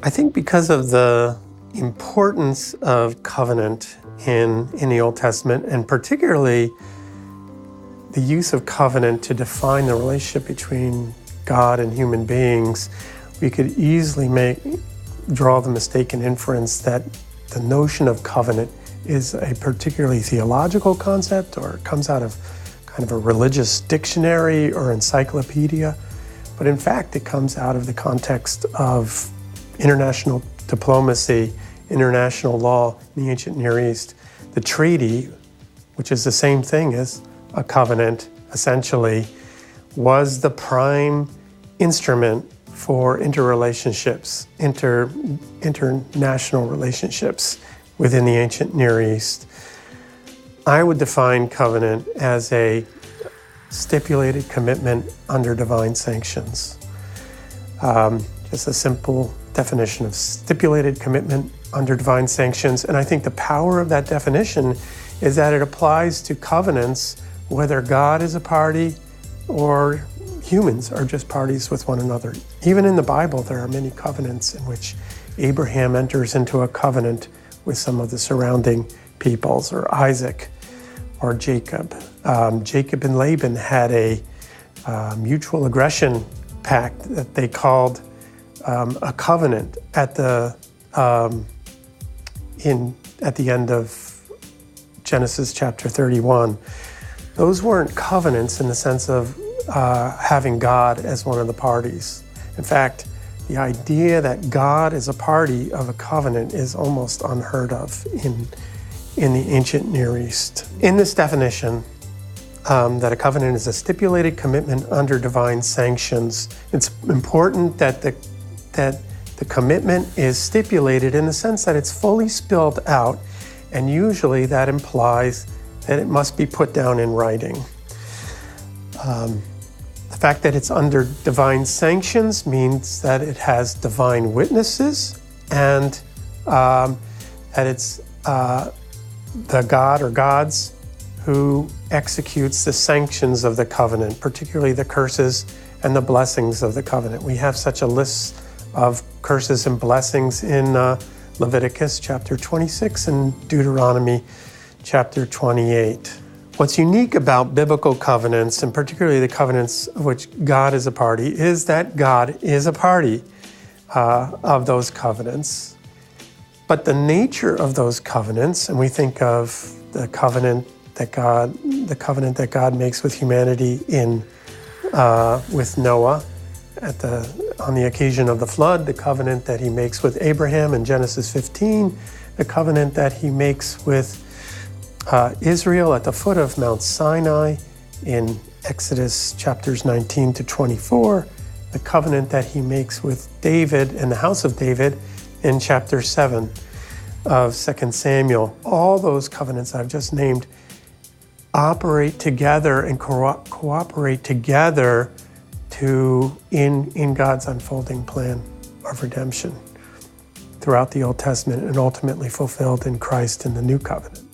I think because of the importance of covenant in the Old Testament, and particularly the use of covenant to define the relationship between God and human beings, we could easily draw the mistaken inference that the notion of covenant is a particularly theological concept, or it comes out of kind of a religious dictionary or encyclopedia. But in fact, it comes out of the context of international diplomacy, international law in the ancient Near East. The treaty, which is the same thing as a covenant, essentially, was the prime instrument for interrelationships, international relationships within the ancient Near East. I would define covenant as a stipulated commitment under divine sanctions. Just a simple definition of stipulated commitment under divine sanctions. And I think the power of that definition is that it applies to covenants whether God is a party or humans are just parties with one another. Even in the Bible, there are many covenants in which Abraham enters into a covenant with some of the surrounding peoples, or Isaac, or Jacob. Jacob and Laban had a mutual aggression pact that they called a covenant at the end of Genesis chapter 31. Those weren't covenants in the sense of having God as one of the parties. In fact, the idea that God is a party of a covenant is almost unheard of in the ancient Near East. In this definition, that a covenant is a stipulated commitment under divine sanctions, it's important that the commitment is stipulated in the sense that it's fully spelled out, and usually that implies that it must be put down in writing. The fact that it's under divine sanctions means that it has divine witnesses, and that it's the God or gods who executes the sanctions of the covenant, particularly the curses and the blessings of the covenant. We have such a list of curses and blessings in Leviticus chapter 26 and Deuteronomy chapter 28. What's unique about biblical covenants, and particularly the covenants of which God is a party, is that God is a party of those covenants. But the nature of those covenants, and we think of the covenant that God makes with humanity with Noah on the occasion of the flood, the covenant that he makes with Abraham in Genesis 15, the covenant that he makes with Israel at the foot of Mount Sinai in Exodus chapters 19 to 24, the covenant that he makes with David and the house of David in chapter 7 of 2 Samuel. All those covenants I've just named operate together and cooperate together in God's unfolding plan of redemption throughout the Old Testament, and ultimately fulfilled in Christ in the New Covenant.